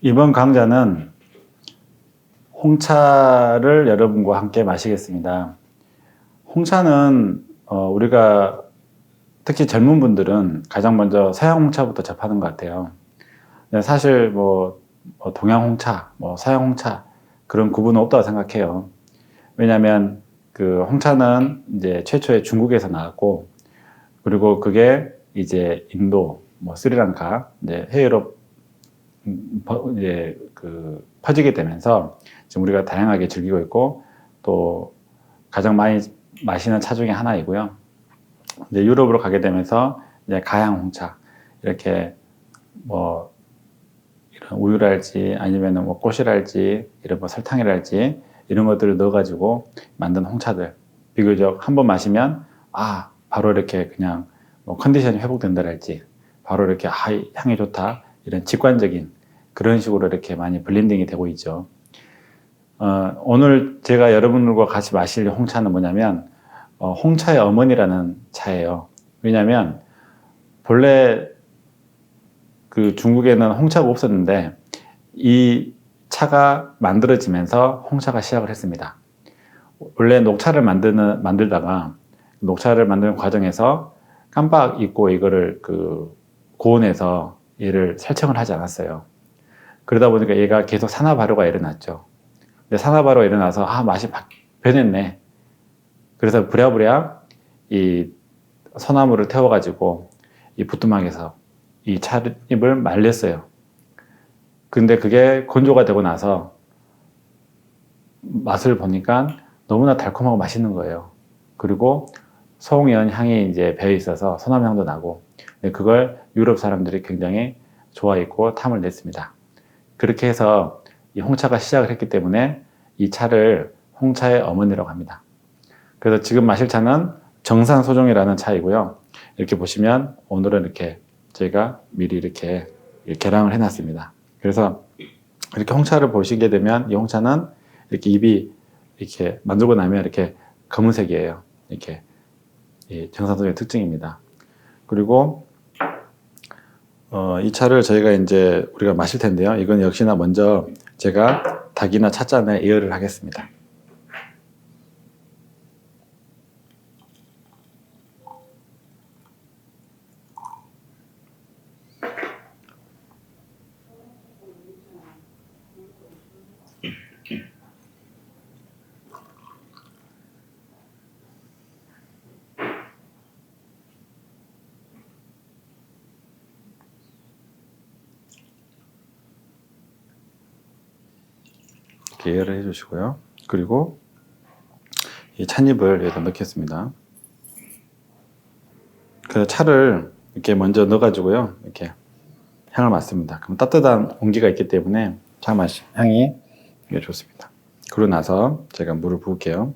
이번 강좌는 홍차를 여러분과 함께 마시겠습니다. 홍차는 우리가 특히 젊은 분들은 가장 먼저 서양 홍차부터 접하는 것 같아요. 사실 동양 홍차, 서양 홍차 그런 구분은 없다고 생각해요. 왜냐하면 그 홍차는 이제 최초에 중국에서 나왔고, 그리고 그게 이제 인도, 스리랑카, 이제 해유럽 이제 퍼지게 되면서 지금 우리가 다양하게 즐기고 있고, 또 가장 많이 마시는 차 중에 하나이고요. 이제 유럽으로 가게 되면서 이제 가양 홍차, 이렇게 이런 우유랄지 아니면 꽃이랄지 이런 설탕이랄지 이런 것들을 넣어가지고 만든 홍차들, 비교적 한번 마시면 바로 이렇게 그냥 컨디션이 회복된다랄지, 바로 이렇게 향이 좋다, 이런 직관적인 그런 식으로 이렇게 많이 블렌딩이 되고 있죠. 오늘 제가 여러분들과 같이 마실 홍차는 뭐냐면 홍차의 어머니라는 차예요. 왜냐하면 본래 그 중국에는 홍차가 없었는데 이 차가 만들어지면서 홍차가 시작을 했습니다. 원래 녹차를 만들다가 녹차를 만드는 과정에서 깜빡 잊고 이거를 고온에서 얘를 설정을 하지 않았어요. 그러다 보니까 얘가 계속 산화 발효가 일어났죠. 근데 산화 발효가 일어나서 맛이 변했네. 그래서 부랴부랴 이 소나무를 태워가지고 이 부뚜막에서 이 찻잎을 말렸어요. 근데 그게 건조가 되고 나서 맛을 보니까 너무나 달콤하고 맛있는 거예요. 그리고 송연 향이 이제 배어 있어서 소나무 향도 나고, 그걸 유럽 사람들이 굉장히 좋아했고 탐을 냈습니다. 그렇게 해서 이 홍차가 시작을 했기 때문에 이 차를 홍차의 어머니라고 합니다. 그래서 지금 마실 차는 정산소종이라는 차이고요. 이렇게 보시면 오늘은 이렇게 저희가 미리 이렇게 계량을 해놨습니다. 그래서 이렇게 홍차를 보시게 되면 이 홍차는 이렇게 잎이 이렇게 만들고 나면 이렇게 검은색이에요. 이렇게 정산소종의 특징입니다. 그리고 이 차를 저희가 이제 우리가 마실 텐데요. 이건 역시나 먼저 제가 닭이나 찻잔에 예열을 하겠습니다. 이렇게 예열을 해주시고요. 그리고 이 찻잎을 여기다 넣겠습니다. 그 차를 이렇게 먼저 넣어가지고요. 이렇게 향을 맡습니다. 그럼 따뜻한 공기가 있기 때문에 차 맛 향이 좋습니다. 그러고 나서 제가 물을 부을게요.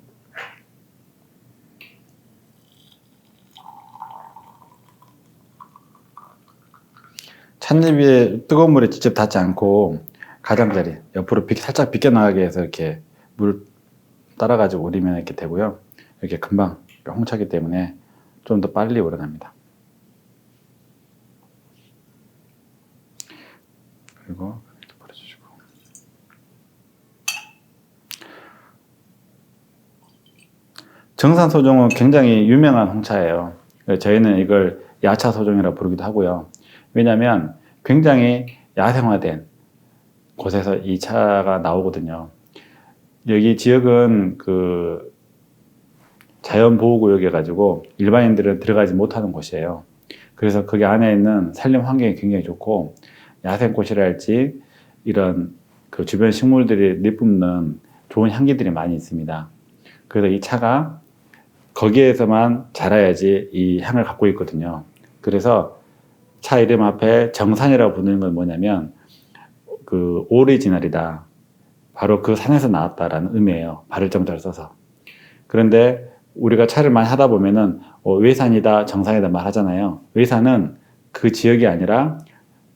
찻잎이 뜨거운 물에 직접 닿지 않고 가장자리 옆으로 살짝 비껴나가게 해서 이렇게 물 따라가지고 우리면 이렇게 되고요. 이렇게 금방 홍차기 때문에 좀 더 빨리 우러납니다. 그리고 버려주시고, 정산소종은 굉장히 유명한 홍차예요. 저희는 이걸 야차소종이라고 부르기도 하고요. 왜냐하면 굉장히 야생화된 곳에서 이 차가 나오거든요. 여기 지역은 자연보호구역이어 가지고 일반인들은 들어가지 못하는 곳이에요. 그래서 거기 안에 있는 산림 환경이 굉장히 좋고, 야생꽃이랄지 이런 주변 식물들이 내뿜는 좋은 향기들이 많이 있습니다. 그래서 이 차가 거기에서만 자라야지 이 향을 갖고 있거든요. 그래서 차 이름 앞에 정산이라고 부르는 건 뭐냐면 오리지널이다, 바로 그 산에서 나왔다라는 의미예요. 발을 정자를 써서. 그런데 우리가 차를 많이 하다 보면은 외산이다, 정산이다 말하잖아요. 외산은 그 지역이 아니라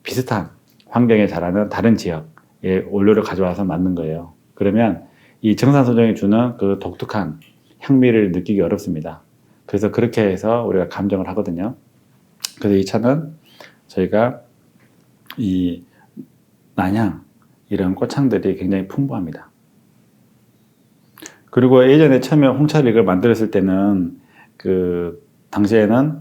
비슷한 환경에 자라는 다른 지역의 원료를 가져와서 만든 거예요. 그러면 이 정산소종이 주는 그 독특한 향미를 느끼기 어렵습니다. 그래서 그렇게 해서 우리가 감정을 하거든요. 그래서 이 차는 저희가 이 난향, 이런 꽃향들이 굉장히 풍부합니다. 그리고 예전에 처음에 홍차를 이걸 만들었을 때는 그 당시에는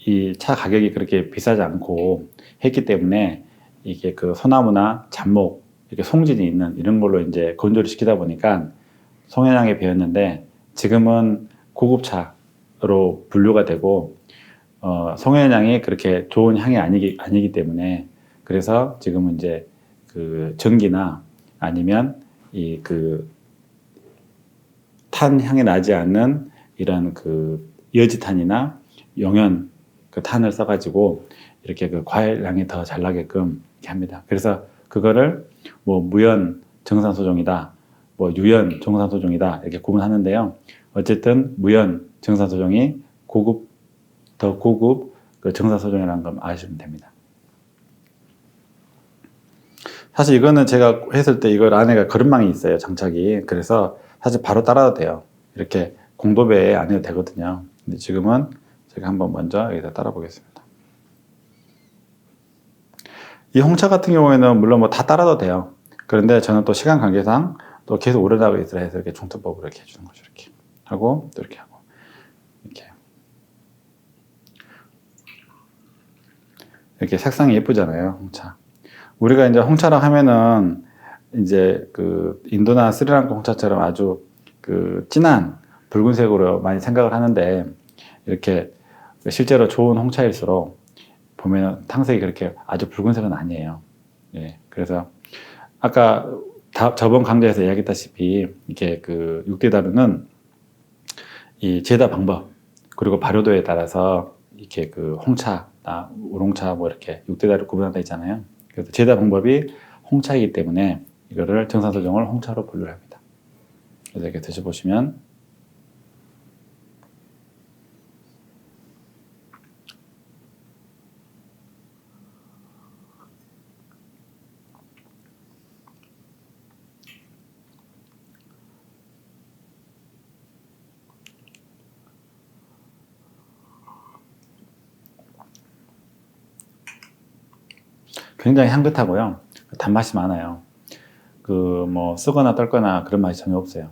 이 차 가격이 그렇게 비싸지 않고 했기 때문에 이게 그 소나무나 잡목, 이렇게 송진이 있는 이런 걸로 이제 건조를 시키다 보니까 송현향에 배웠는데 지금은 고급차로 분류가 되고 송현향이 그렇게 좋은 향이 아니기 때문에 그래서 지금은 이제 그 전기나 아니면 이 그 탄 향이 나지 않는 이런 그 여지탄이나 용연 그 탄을 써가지고 이렇게 그 과일 향이 더 잘 나게끔 이렇게 합니다. 그래서 그거를 뭐 무연 정산소종이다, 뭐 유연 정산소종이다 이렇게 구분하는데요. 어쨌든 무연 정산소종이 더 고급 그 정산소종이라는 걸 아시면 됩니다. 사실 이거는 제가 했을 때 이걸 안에가 거름망이 있어요, 장착이. 그래서 사실 바로 따라도 돼요. 이렇게 공도배에 안 해도 되거든요. 근데 지금은 제가 한번 먼저 여기다 따라 보겠습니다. 이 홍차 같은 경우에는 물론 뭐 다 따라도 돼요. 그런데 저는 또 시간 관계상 또 계속 오래 나가고 있으라 해서 이렇게 중투법으로 이렇게 해주는 거죠. 이렇게 하고 또 이렇게 하고 이렇게 색상이 예쁘잖아요, 홍차. 우리가 이제 홍차라 하면은 이제 그 인도나 스리랑카 홍차처럼 아주 그 진한 붉은색으로 많이 생각을 하는데 이렇게 실제로 좋은 홍차일수록 보면 탕색이 그렇게 아주 붉은색은 아니에요. 예, 그래서 아까 저번 강좌에서 이야기했다시피 이렇게 그 육대다루는 이 제다 방법 그리고 발효도에 따라서 이렇게 그 홍차나 우롱차 뭐 이렇게 육대다루 구분한다 있잖아요. 그래서 제다 방법이 홍차이기 때문에 이거를 정산소종을 홍차로 분류를 합니다. 그래서 이렇게 드셔보시면 굉장히 향긋하고요. 단맛이 많아요. 그 뭐 쓰거나 떨거나 그런 맛이 전혀 없어요.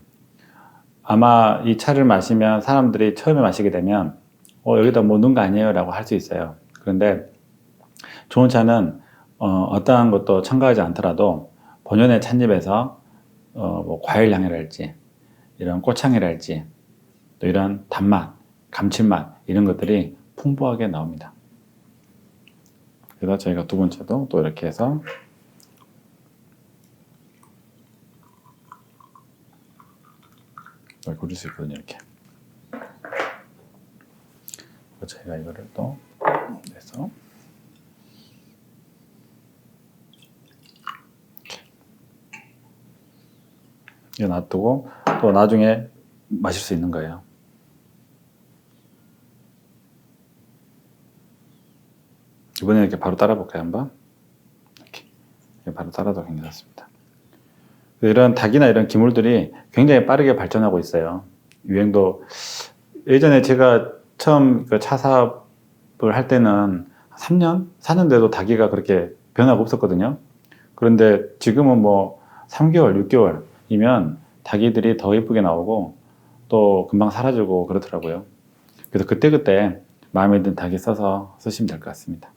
아마 이 차를 마시면 사람들이 처음에 마시게 되면 여기다 뭐 넣은 거 아니에요? 라고 할 수 있어요. 그런데 좋은 차는 어떠한 것도 첨가하지 않더라도 본연의 찻잎에서 뭐 과일 향이랄지 이런 꽃향이랄지 또 이런 단맛, 감칠맛 이런 것들이 풍부하게 나옵니다. 그래서 저희가 두 번째도 또 이렇게 해서 고를 수 있거든요. 이렇게 저희가 이거를 또 내서 이거 놔두고 또 나중에 마실 수 있는 거예요. 이번에 이렇게 바로 따라 볼까요, 한번? 이렇게 바로 따라도 괜찮습니다. 이런 닭이나 이런 기물들이 굉장히 빠르게 발전하고 있어요. 유행도 예전에 제가 처음 그 차 사업을 할 때는 3년, 4년 돼도 닭이가 그렇게 변화가 없었거든요. 그런데 지금은 뭐 3개월, 6개월이면 닭이들이 더 예쁘게 나오고 또 금방 사라지고 그렇더라고요. 그래서 그때그때 마음에 든 닭이 써서 쓰시면 될 것 같습니다.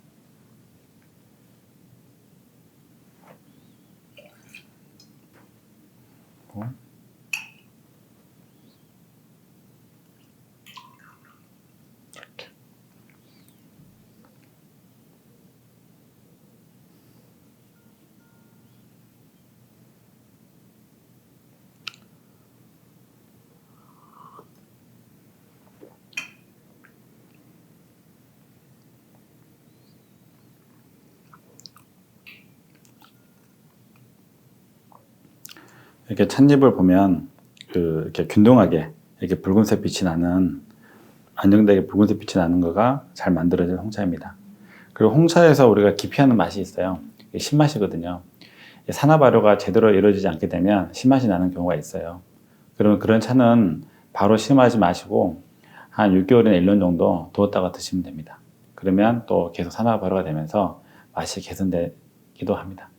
이렇게 찻잎을 보면 이렇게 균등하게 이렇게 붉은색 빛이 나는 안정되게 붉은색 빛이 나는 거가 잘 만들어진 홍차입니다. 그리고 홍차에서 우리가 기피하는 맛이 있어요. 신맛이거든요. 산화 발효가 제대로 이루어지지 않게 되면 신맛이 나는 경우가 있어요. 그러면 그런 차는 바로 심하지 마시고 한 6개월이나 1년 정도 두었다가 드시면 됩니다. 그러면 또 계속 산화 발효가 되면서 맛이 개선되기도 합니다.